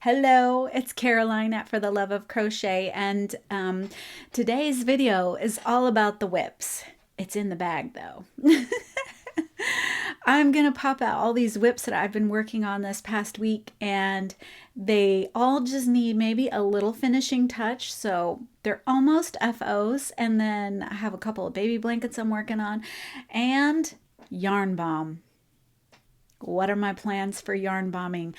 Hello, it's Caroline at For the Love of Crochet, and today's video is all about the WIPS. It's in the bag though. I'm gonna pop out all these WIPS that I've been working on this past week, and they all just need maybe a little finishing touch. So they're almost FOs, and then I have a couple of baby blankets I'm working on, and yarn bomb. What are my plans for yarn bombing?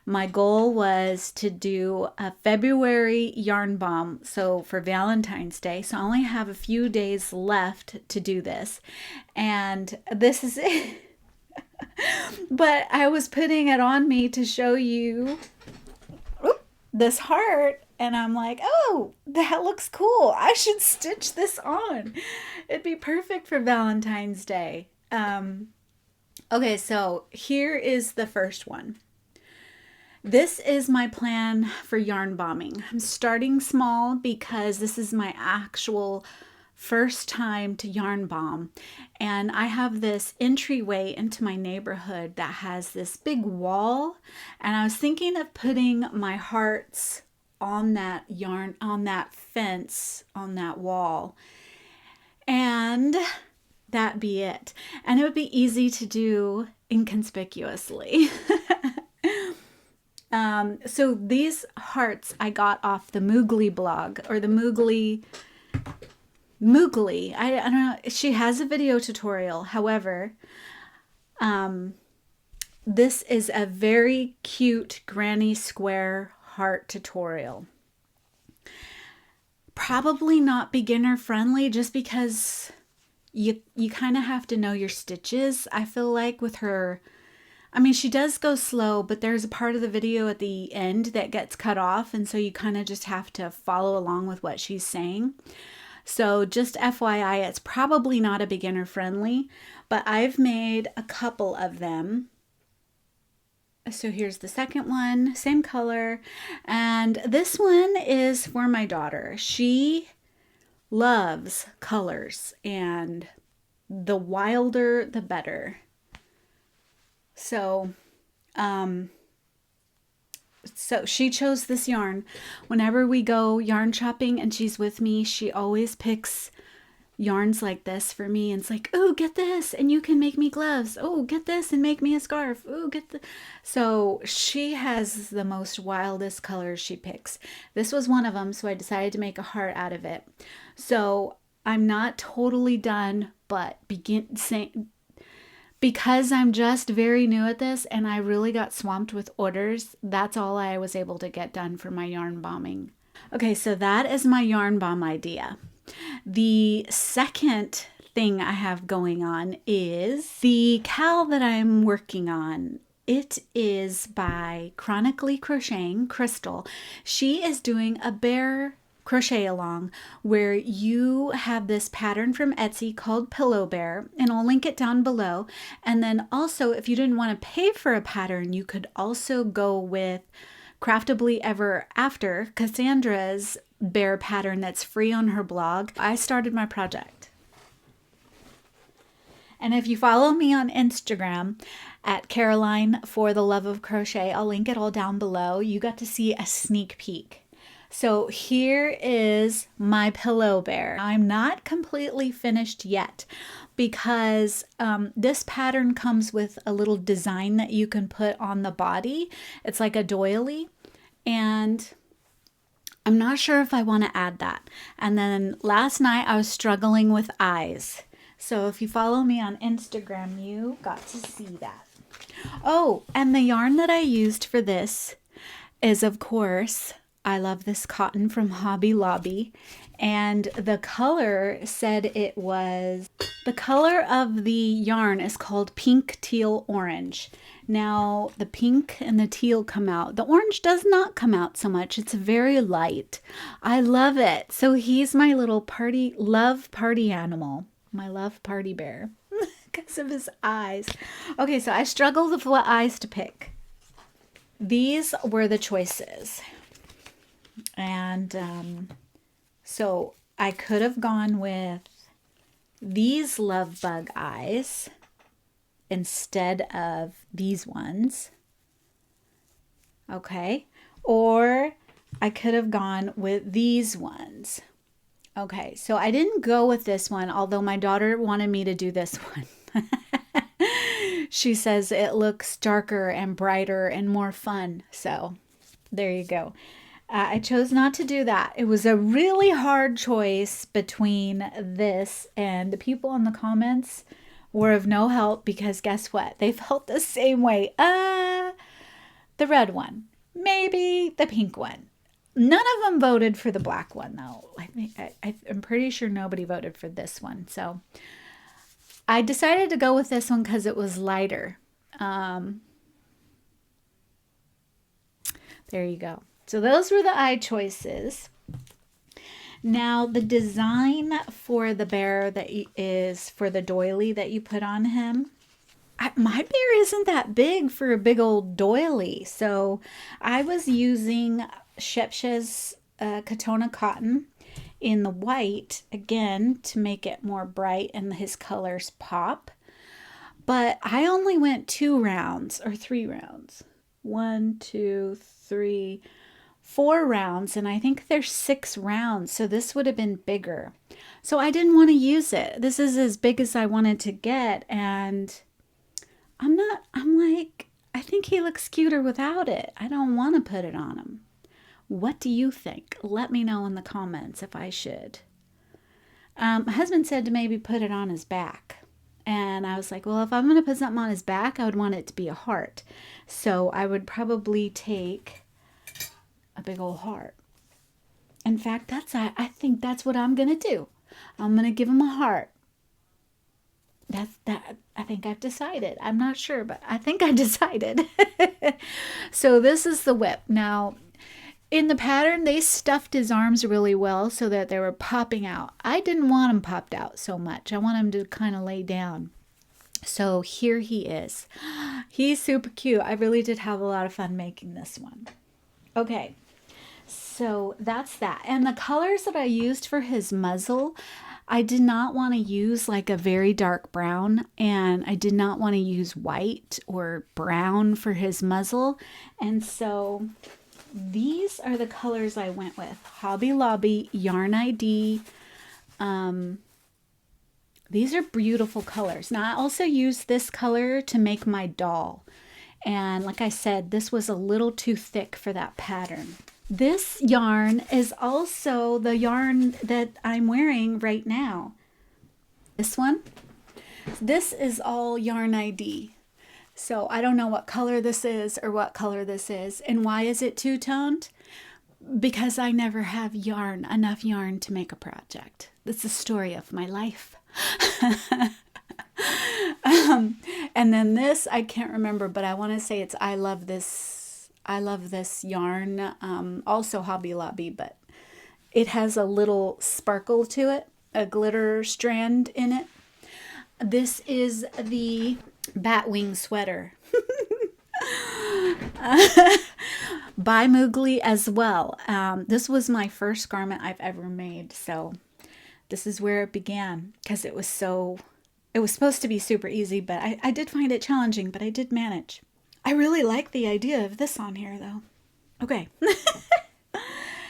My goal was to do a February yarn bomb, so for Valentine's Day. So I only have a few days left to do this. And this is it. But I was putting it on me to show you this heart. And I'm like, oh, that looks cool. I should stitch this on. It'd be perfect for Valentine's Day. Okay, so here is the first one. This is my plan for yarn bombing. I'm starting small because this is my actual first time to yarn bomb. And I have this entryway into my neighborhood that has this big wall. And I was thinking of putting my hearts on that yarn, on that fence, on that wall. And that be it. And it would be easy to do inconspicuously. So these hearts I got off the Moogly blog, or the Moogly. I don't know. She has a video tutorial. However, this is a very cute granny square heart tutorial. Probably not beginner friendly, just because you kind of have to know your stitches. I feel like with her, I mean, she does go slow, but there's a part of the video at the end that gets cut off, and so you kind of just have to follow along with what she's saying. So just FYI, it's probably not a beginner friendly, but I've made a couple of them. So here's the second one, same color, and this one is for my daughter. She loves colors, and the wilder the better. So she chose this yarn. Whenever we go yarn shopping and she's with me, she always picks yarns like this for me, and it's like, oh, get this and you can make me gloves. Oh, get this and make me a scarf. Oh, get the. So she has the most wildest colors she picks. This was one of them, so I decided to make a heart out of it. So I'm not totally done, but because I'm just very new at this and I really got swamped with orders, that's all I was able to get done for my yarn bombing. Okay, so that is my yarn bomb idea. The second thing I have going on is the cowl that I'm working on. It is by Chronically Crocheting, Crystal. She is doing a bear crochet-along where you have this pattern from Etsy called Pillow Bear, and I'll link it down below. And then also, if you didn't want to pay for a pattern, you could also go with Craftably Ever After, Cassandra's bear pattern that's free on her blog. I started my project. And if you follow me on Instagram at Caroline For the Love of Crochet, I'll link it all down below. You got to see a sneak peek. So here is my pillow bear. I'm not completely finished yet because this pattern comes with a little design that you can put on the body. It's like a doily, and I'm not sure if I want to add that. And then last night I was struggling with eyes. So if you follow me on Instagram, you got to see that. Oh, and the yarn that I used for this is, of course, I love this cotton from Hobby Lobby, and the color said it was, the color of the yarn is called Pink Teal Orange. Now the pink and the teal come out. The orange does not come out so much. It's very light. I love it. So he's my little love party animal, my love party bear, because of his eyes. Okay, so I struggled with what eyes to pick. These were the choices. And so I could have gone with these love bug eyes instead of these ones. Okay. or I could have gone with these ones. Okay, so I didn't go with this one, although my daughter wanted me to do this one. She says it looks darker and brighter and more fun. So there you go. I chose not to do that. It was a really hard choice between this, and the people in the comments were of no help because guess what? They felt the same way. The red one, maybe the pink one. None of them voted for the black one, though. I'm pretty sure nobody voted for this one. So I decided to go with this one because it was lighter. There you go. So those were the eye choices. Now the design for the bear that is for the doily that you put on him. My bear isn't that big for a big old doily. So I was using Shepsha's Katona cotton in the white, again, to make it more bright and his colors pop. But I only went 2 rounds or 3 rounds. 1, 2, 3, 4 rounds, and I think there's 6 rounds, so this would have been bigger. So I didn't want to use it. This is as big as I wanted to get, and I'm like, I think he looks cuter without it. I don't want to put it on him. What do you think? Let me know in the comments if I should. My husband said to maybe put it on his back. And I was like, well, if I'm going to put something on his back, I would want it to be a heart. So I would probably take a big old heart. In fact, I think that's what I'm going to do. I'm going to give him a heart. I think I've decided. I'm not sure, but I think I decided. So this is the whip. Now, in the pattern, they stuffed his arms really well so that they were popping out. I didn't want him popped out so much. I want him to kind of lay down. So here he is. He's super cute. I really did have a lot of fun making this one. Okay, so that's that. And the colors that I used for his muzzle, I did not want to use like a very dark brown, and I did not want to use white or brown for his muzzle. And so these are the colors I went with. Hobby Lobby, Yarn ID. These are beautiful colors. Now I also used this color to make my doll. And like I said, this was a little too thick for that pattern. This yarn is also the yarn that I'm wearing right now. This one. This is all Yarn ID. So I don't know what color this is or what color this is. And why is it two-toned? Because I never have enough yarn to make a project. That's the story of my life. And then this, I can't remember, but I want to say it's I love this yarn. Also Hobby Lobby, but it has a little sparkle to it, a glitter strand in it. This is the Batwing sweater. By Moogly as well. This was my first garment I've ever made, so this is where it began, because it was supposed to be super easy, but I did find it challenging, but I did manage. I really like the idea of this on here, though. Okay.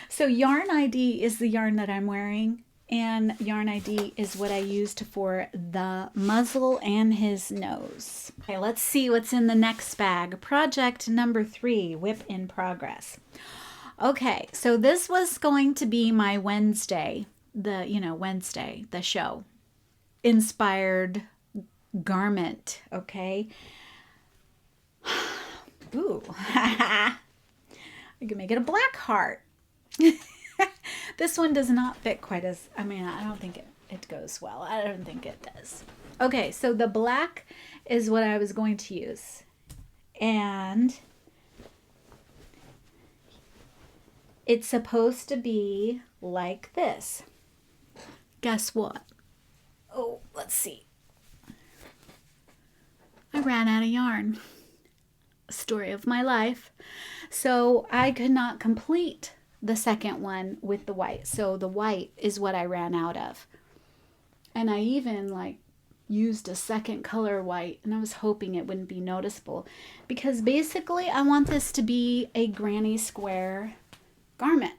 So Yarn ID is the yarn that I'm wearing, and Yarn ID is what I used for the muzzle and his nose. Okay, let's see what's in the next bag. Project number 3, whip in progress. Okay, so this was going to be my Wednesday, the show inspired garment, okay? Ooh. You can make it a black heart. This one does not fit quite as, I don't think it goes well. I don't think it does. Okay, so the black is what I was going to use. And it's supposed to be like this. Guess what? Oh, let's see. I ran out of yarn. Story of my life. So I could not complete the second one with the white. So the white is what I ran out of. And I even used a second color white, and I was hoping it wouldn't be noticeable because basically I want this to be a granny square garment.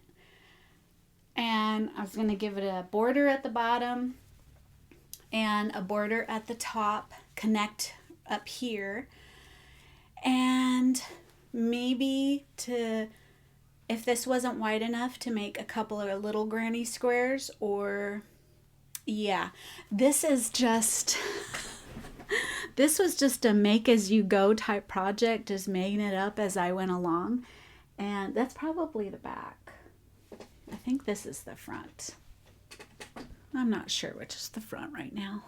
And I was going to give it a border at the bottom and a border at the top, connect up here, and maybe if this wasn't wide enough, to make a couple of little granny squares. Or yeah, this was just a make as you go type project, just making it up as I went along. And that's probably the back. I think this is the front. I'm not sure which is the front right now.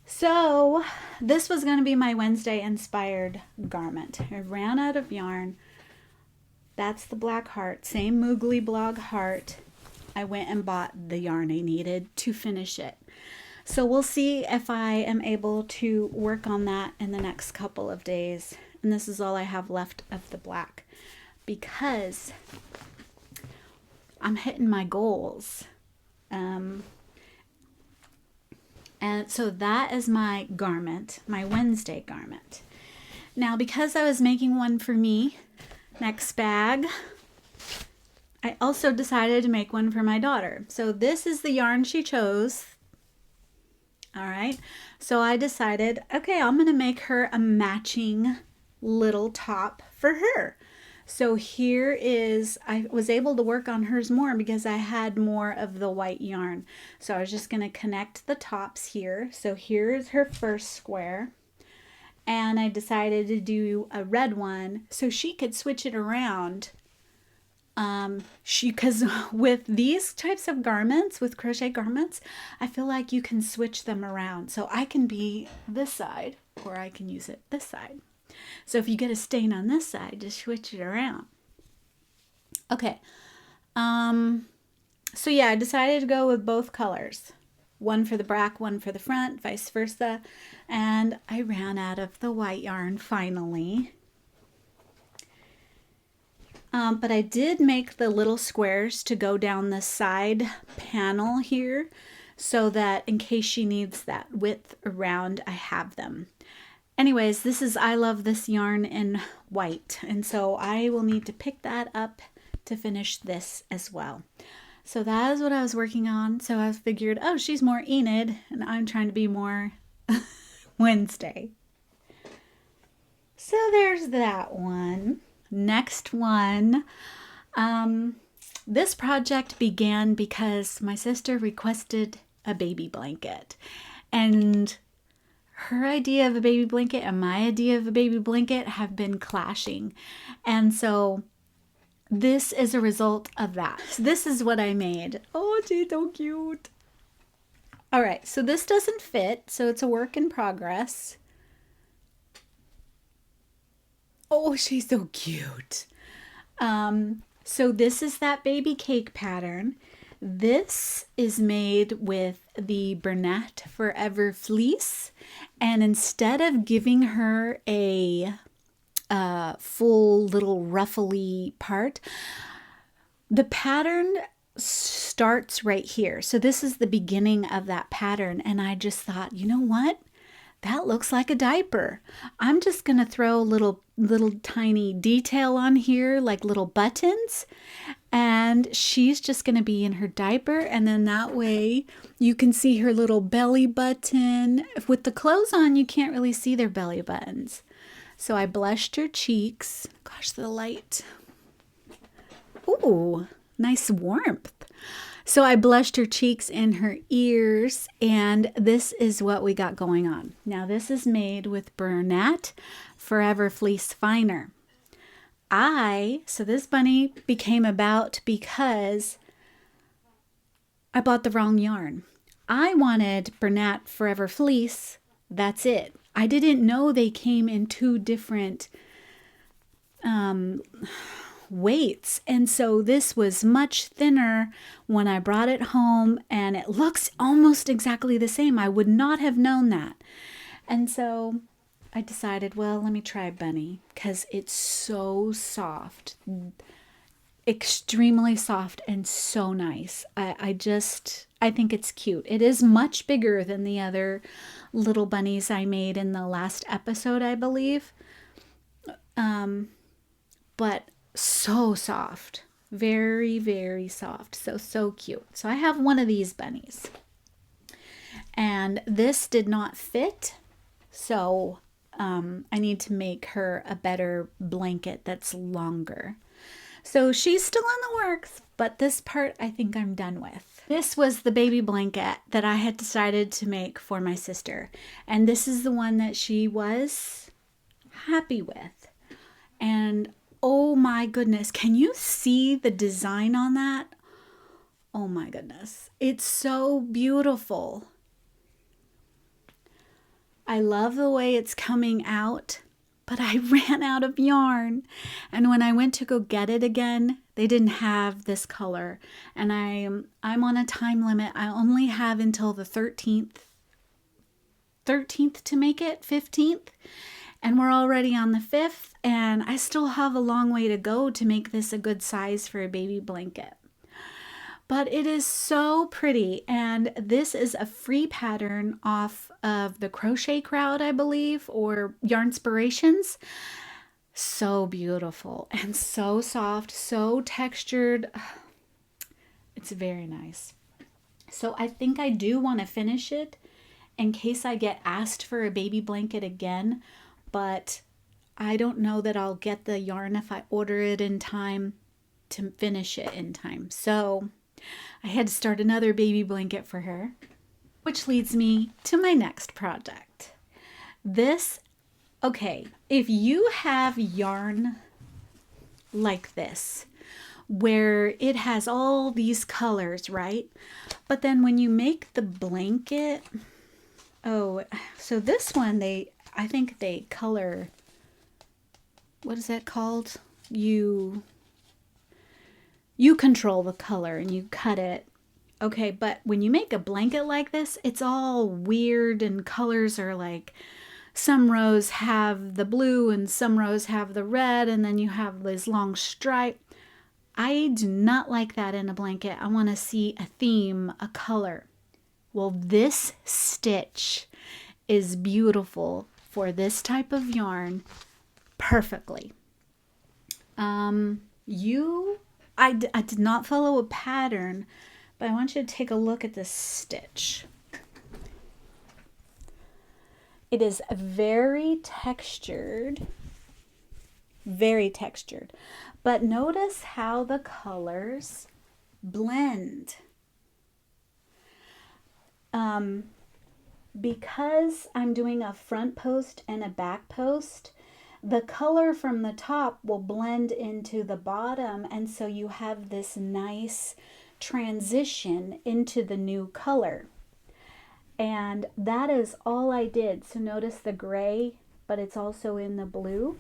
So this was going to be my Wednesday inspired garment. I ran out of yarn. That's the black heart, same Moogly blog heart. I went and bought the yarn I needed to finish it. So we'll see if I am able to work on that in the next couple of days. And this is all I have left of the black because I'm hitting my goals. And so that is my garment, my Wednesday garment. Now, because I was making one for me, next bag, I also decided to make one for my daughter. So this is the yarn she chose. All right. So I decided, okay, I'm going to make her a matching little top for her. So here is, I was able to work on hers more because I had more of the white yarn. So I was just going to connect the tops here. So here's her first square. And I decided to do a red one so she could switch it around. Because with these types of garments, with crochet garments, I feel like you can switch them around. So I can be this side or I can use it this side. So if you get a stain on this side, just switch it around. Okay. So yeah, I decided to go with both colors. One for the back, one for the front, vice versa. And I ran out of the white yarn finally. But I did make the little squares to go down the side panel here so that in case she needs that width around, I have them. Anyways, this is, I love this yarn in white, and so I will need to pick that up to finish this as well. So that is what I was working on. So I figured, oh, she's more Enid, and I'm trying to be more Wednesday. So there's that one. Next one. This project began because my sister requested a baby blanket, and her idea of a baby blanket and my idea of a baby blanket have been clashing. And so this is a result of that. So this is what I made. Oh, she's so cute. All right, so this doesn't fit, so it's a work in progress. Oh, she's so cute. So this is that baby cake pattern. This is made with the Bernat Forever fleece, and instead of giving her a full little ruffly part, the pattern starts right here. So this is the beginning of that pattern, and I just thought, you know what? That looks like a diaper. I'm just gonna throw little tiny detail on here, like little buttons, and she's just gonna be in her diaper, and then that way you can see her little belly button. With the clothes on, you can't really see their belly buttons. So I blushed her cheeks. Gosh, the light. Ooh, nice warmth. So I blushed her cheeks and her ears, and this is what we got going on. Now this is made with Bernat Forever Fleece Finer. So this bunny became about because I bought the wrong yarn. I wanted Bernat Forever Fleece, that's it. I didn't know they came in two different weights, and so this was much thinner when I brought it home, and it looks almost exactly the same. I would not have known that. And so I decided, well, let me try bunny because it's so soft, extremely soft and so nice. I think it's cute. It is much bigger than the other little bunnies I made in the last episode, I believe. But so soft. Very, very soft. So cute. So I have one of these bunnies. And this did not fit. So I need to make her a better blanket that's longer. So she's still in the works, but this part I think I'm done with. This was the baby blanket that I had decided to make for my sister. And this is the one that she was happy with. And oh my goodness, can you see the design on that? Oh my goodness, it's so beautiful. I love the way it's coming out, but I ran out of yarn. And when I went to go get it again, they didn't have this color. And I'm on a time limit. I only have until the 13th to make it, 15th. And we're already on the 5th, and I still have a long way to go to make this a good size for a baby blanket. But it is so pretty, and this is a free pattern off of the Crochet Crowd, I believe, or Yarnspirations. So beautiful and so soft, so textured. It's very nice. So I think I do want to finish it in case I get asked for a baby blanket again, but I don't know that I'll get the yarn if I order it in time to finish it in time. So I had to start another baby blanket for her, which leads me to my next project. Okay, if you have yarn like this, where it has all these colors, right? But then when you make the blanket, so this one, I think they color, what is that called? You control the color and you cut it. Okay, but when you make a blanket like this, it's all weird and colors are like, some rows have the blue and some rows have the red, and then you have this long stripe. I do not like that in a blanket. I want to see a theme, a color. Well, this stitch is beautiful for this type of yarn perfectly. I did not follow a pattern, but I want you to take a look at this stitch. It is very textured, but notice how the colors blend. Because I'm doing a front post and a back post, the color from the top will blend into the bottom, and so you have this nice transition into the new color. And that is all I did. So notice the gray, but it's also in the blue.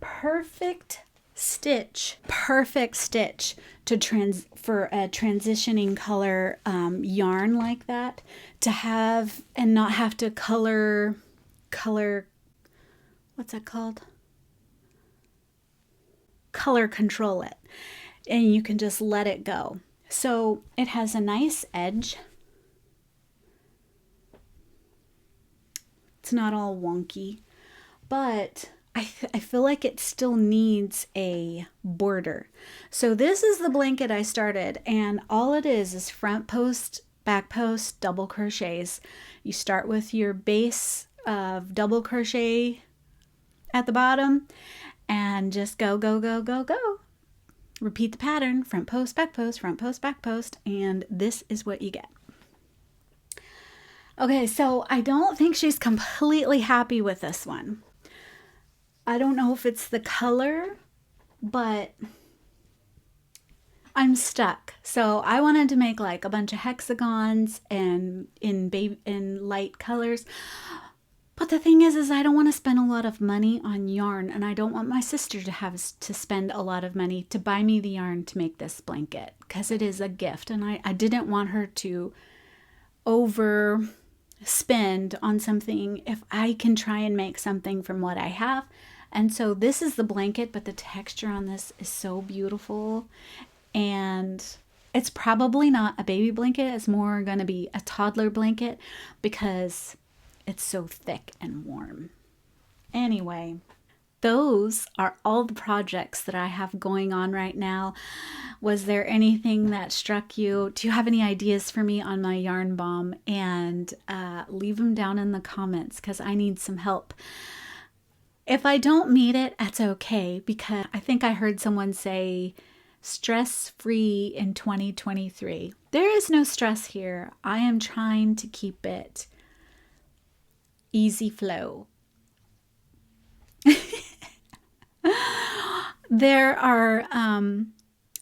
Perfect stitch for a transitioning color yarn like that, to have and not have to color, what's that called? Color control it. And you can just let it go. So it has a nice edge. It's not all wonky, but I feel like it still needs a border. So this is the blanket I started, and all it is front post, back post, double crochets. You start with your base of double crochet at the bottom and just go. Repeat the pattern, front post, back post, front post, back post, and this is what you get. Okay, so I don't think she's completely happy with this one. I don't know if it's the color, but I'm stuck. So I wanted to make like a bunch of hexagons and in light colors. But the thing is I don't want to spend a lot of money on yarn, and I don't want my sister to have to spend a lot of money to buy me the yarn to make this blanket, because it is a gift, and I didn't want her to overspend on something if I can try and make something from what I have. And so this is the blanket, but the texture on this is so beautiful, and It's probably not a baby blanket. It's more going to be a toddler blanket because it's so thick and warm. Anyway, those are all the projects that I have going on right now. Was there anything that struck you? Do you have any ideas for me on my yarn bomb? And leave them down in the comments because I need some help. If I don't meet it, that's okay, because I think I heard someone say stress free in 2023. There is no stress here. I am trying to keep it easy flow. There are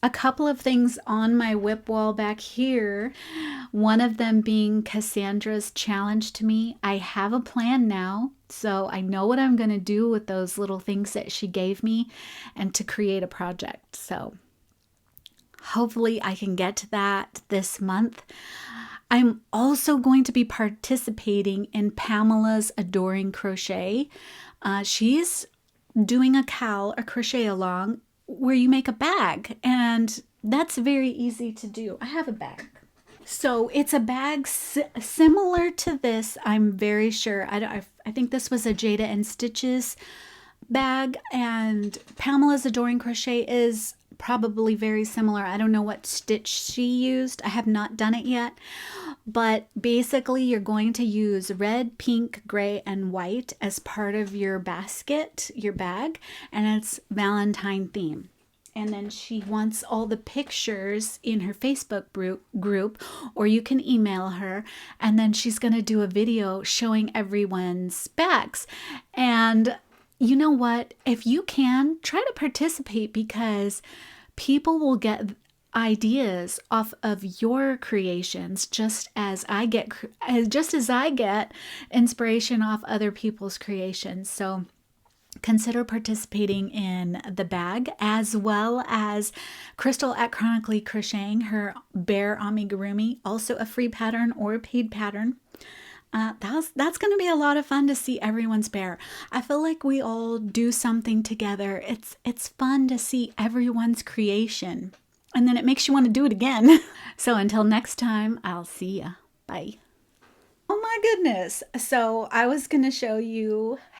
a couple of things on my whip wall back here. One of them being Cassandra's challenge to me. I have a plan now, so I know what I'm going to do with those little things that she gave me and to create a project. So hopefully I can get to that this month. I'm also going to be participating in Pamela's Adoring Crochet. She's doing a crochet-along where you make a bag, and that's very easy to do. I have a bag. So it's a bag similar to this, I'm very sure. I think this was a Jada and Stitches bag, and Pamela's Adoring Crochet is probably very similar. I don't know what stitch she used. I have not done it yet. But basically, you're going to use red, pink, gray, and white as part of your basket, your bag, and it's Valentine theme. And then she wants all the pictures in her Facebook group, or you can email her, and then she's going to do a video showing everyone's bags. And you know what? If you can, try to participate, because people will get ideas off of your creations just as I get inspiration off other people's creations. So consider participating in the bag, as well as Crystal at Chronically Crocheting, her bear amigurumi, also a free pattern or a paid pattern. That's going to be a lot of fun to see everyone's bear. I feel like we all do something together. It's fun to see everyone's creation, and then it makes you want to do it again. So until next time, I'll see ya. Bye. Oh my goodness. So I was going to show you